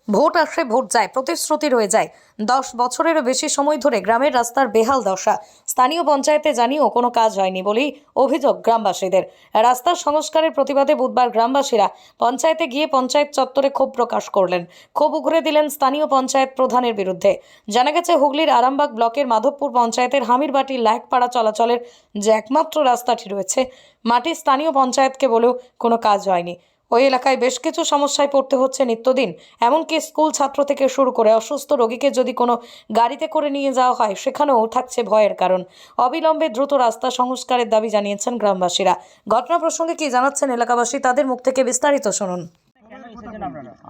Vote আসে vote যায়, প্রতিশ্রুতি রয়ে যায়। 10 বছরেরও বেশি সময় ধরে গ্রামের রাস্তার বেহাল দশা। স্থানীয় পঞ্চায়েতে জানিয়েও কোনো কাজ হয়নি বলেই অভিযোগ গ্রামবাসীদের। রাস্তার সংস্কারের প্রতিবাদে বুধবার গ্রামবাসীরা পঞ্চায়েতে গিয়ে পঞ্চায়েত চত্বরে ক্ষোভ প্রকাশ করলেন। ক্ষোভ উগরে দিলেন স্থানীয় পঞ্চায়েত প্রধানের বিরুদ্ধে। জানা গেছে, হুগলির আরামবাগ ব্লকের মাধবপুর পঞ্চায়েতের হামিরবাটি লাইকপাড়া চলাচলের যে একমাত্র রাস্তাটি রয়েছে, মাটি স্থানীয় পঞ্চায়েতকে বলেও কোনো কাজ হয়নি। ওই এলাকায় বেশ কিছু সমস্যায় পড়তে হচ্ছে নিত্যদিন। এমনকি স্কুল ছাত্র থেকে শুরু করে অসুস্থ রোগীকে যদি কোনো গাড়িতে করে নিয়ে যাওয়া হয়, সেখানেও থাকছে ভয়ের কারণ। অবিলম্বে দ্রুত রাস্তা সংস্কারের দাবি জানিয়েছেন গ্রামবাসীরা। ঘটনা প্রসঙ্গে কি জানাচ্ছেন এলাকাবাসী, তাদের মুখ থেকে বিস্তারিত শুনুন।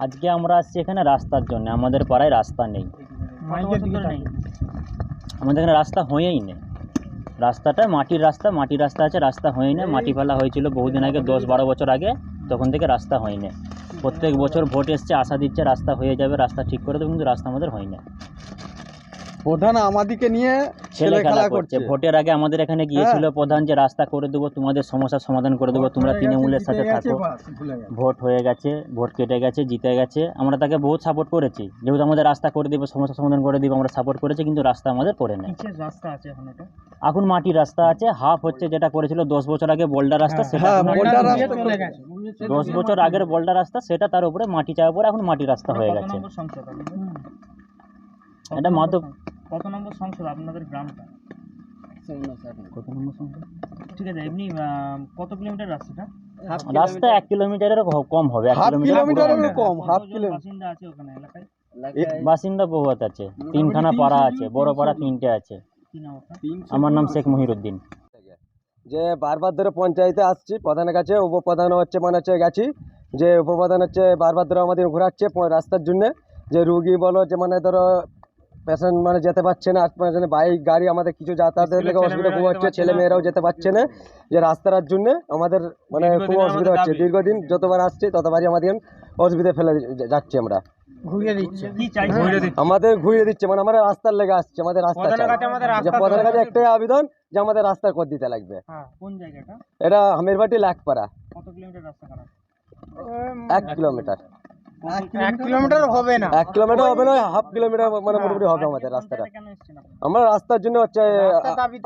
আজকে আমরা আসছি এখানে রাস্তার জন্য। আমাদের পাড়ায় রাস্তা নেই, আমাদের এখানে রাস্তা হয়েই নেই। রাস্তাটা মাটির রাস্তা আছে, রাস্তা হয়ে নেই। মাটি ফেলা হয়েছিল বহুদিন আগে, 10-12 বছর আগে, তখন থেকে রাস্তা হয়নি। প্রত্যেক বছর ভোট এসছে, আশা দিচ্ছে রাস্তা হয়ে যাবে, রাস্তা ঠিক করে দেবে, কিন্তু রাস্তা আমাদের হয়নি। প্রধান আমাদেরকে নিয়ে ছেলে খেলা করছে। ভোটের আগে আমাদের এখানে গিয়েছিল প্রধান যে রাস্তা করে দেবো, তোমাদের সমস্যার সমাধান করে দেবো, তোমরা তৃণমূলের সাথে থাকো। ভোট হয়ে গেছে, ভোট কেটে গেছে, জিতে গেছে। আমরা তাকে বহুত সাপোর্ট করেছি, যেহেতু আমাদের রাস্তা করে দেবে, সমস্যা সমাধান করে দেবে, আমরা সাপোর্ট করেছি, কিন্তু রাস্তা আমাদের করে নেই। এখন মাটির রাস্তা আছে, হাফ হচ্ছে, যেটা করেছিল 10 বছর আগে বোল্ডার রাস্তা, সেটা 10 বছর আগের বোল্ডার রাস্তা, সেটা তার উপরে মাটি চাওয়ার পরে এখন মাটির রাস্তা হয়ে গেছে। এটা মাধব কত নম্বর সংসদ আপনাদের গ্রামটা? কত নম্বর সংসদ? ঠিক আছে, এমনি কত কিলোমিটার রাস্তাটা? রাস্তা 1 কিলোমিটারের কম হবে। 1 কিলোমিটারেরও কম, হাফ কিলোমিটার। বাসিন্দা আছে ওখানে এলাকায়? বাসিন্দা বহুত আছে, 3খানা পাড়া আছে, বড় পাড়া 3টে আছে। কি নাম আপনার? আমার নাম শেখ মহিরুদ্দিন। যে বারবার ধরে পঞ্চায়েতে আসছি প্রধানের কাছে, উপপ্রধান হচ্ছে গেছি, যে উপপ্রধান হচ্ছে বারবার ধরে আমাদের ঘোরাচ্ছে রাস্তার জন্য। যে রুগী বলো, যে ধরো পেশেন্ট যেতে পারছে না, বাইক গাড়ি আমাদের কিছু যাতায়াতের লেগে অসুবিধা খুব হচ্ছে, ছেলেমেয়েরাও যেতে পারছে না। যে রাস্তার জন্য আমাদের খুব অসুবিধা হচ্ছে। দীর্ঘদিন যতবার আসছে ততবারই আমাদের অসুবিধা ফেলে যাচ্ছি আমরা। আমাদের ঘুরিয়ে দিচ্ছে, আমরা রাস্তার লেগে আসছে, আমাদের রাস্তা যে প্রধানের কাছে একটাই আবেদন, যে আমাদের রাস্তা করে দিতে লাগবে। কোন জায়গাটা? এটা হামিরবাটি লাকপাড়া। কত কিলোমিটার রাস্তা খারাপ? 1 কিলোমিটার। 1 কিলোমিটার হবে না, 1 কিলোমিটার হবে না, হাফ কিলোমিটার মোটামুটি হবে আমাদের রাস্তাটা। আমরা রাস্তার জন্য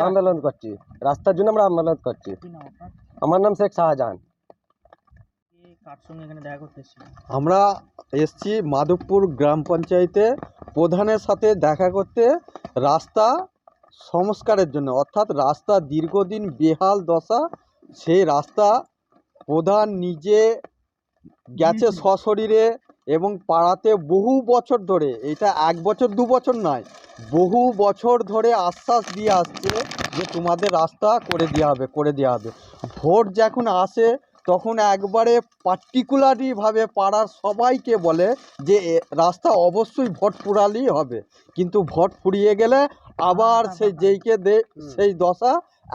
আন্দোলন করছি, রাস্তার জন্য আমরা আন্দোলন করছি। আমার নাম শেখ শাহজাহান। আমরা এসছি মাধবপুর গ্রাম পঞ্চায়েতে প্রধানের সাথে দেখা করতে, রাস্তা সংস্কারের জন্য। অর্থাৎ রাস্তা দীর্ঘদিন বেহাল দশা, সেই রাস্তা প্রধান নিজে গেছে সশরীরে এবং পাড়াতে বহু বছর ধরে, এটা 1 বছর 2 বছর নয়, বহু বছর ধরে আশ্বাস দিয়ে আসছে যে তোমাদের রাস্তা করে দেওয়া হবে। ভোট যখন আসে তখন একবারে পার্টিকুলারভাবে পাড়ার সবাইকে বলে যে রাস্তা অবশ্যই ভোট পুরালেই হবে, কিন্তু ভোট ফুরিয়ে গেলে আবার যেইকে সেই দশা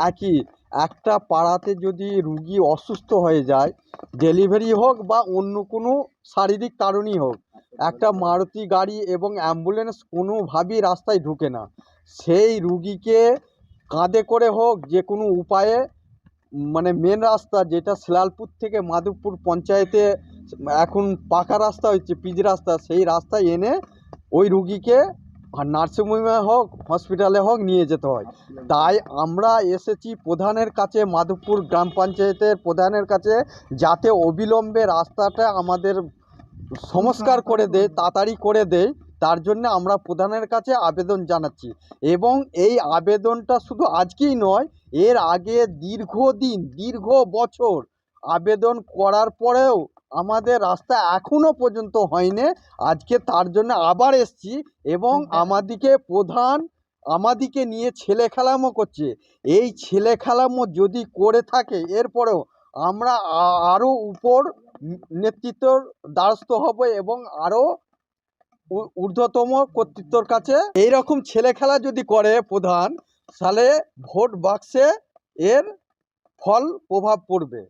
একই। একটা পাড়াতে যদি রুগী অসুস্থ হয়ে যায়, ডেলিভারি হোক বা অন্য কোনো শারীরিক কারণই হোক, একটা মারুতি গাড়ি এবং অ্যাম্বুলেন্স কোনোভাবেই রাস্তায় ঢুকে না। সেই রুগীকে কাঁধে করে হোক, যে কোনো উপায়ে, মেন রাস্তা যেটা শিলালপুর থেকে মাধবপুর পঞ্চায়েতে এখন পাকা রাস্তা হচ্ছে, পিচ রাস্তা, সেই রাস্তায় এনে ওই রুগীকে নার্সিংহোমে হোক, হসপিটালে হোক নিয়ে যেতে হয়। তাই আমরা এসেছি প্রধানের কাছে, মাধবপুর গ্রাম পঞ্চায়েতের প্রধানের কাছে, যাতে অবিলম্বে রাস্তাটা আমাদের সংস্কার করে দেয়, তাড়াতাড়ি করে দেয়। তার জন্য আমরা প্রধানের কাছে আবেদন জানাচ্ছি, এবং এই আবেদনটা শুধু আজকেই নয়, এর আগে দীর্ঘ বছর আবেদন করার পরেও আমাদের রাস্তা এখনও পর্যন্ত হয়নি। আজকে তার জন্য আবার এসছি, এবং আমাদিকে নিয়ে ছেলে খেলামো করছে। এই ছেলে খেলামো যদি করে থাকে, এরপরেও আমরা আরও উপর নেতৃত্বর দ্বারস্থ হব এবং আরও ঊর্ধ্বতম কর্তৃত্বর কাছে। এইরকম ছেলে খেলা যদি করে প্রধান, তাহলে ভোট বাক্সে এর প্রভাব পড়বে।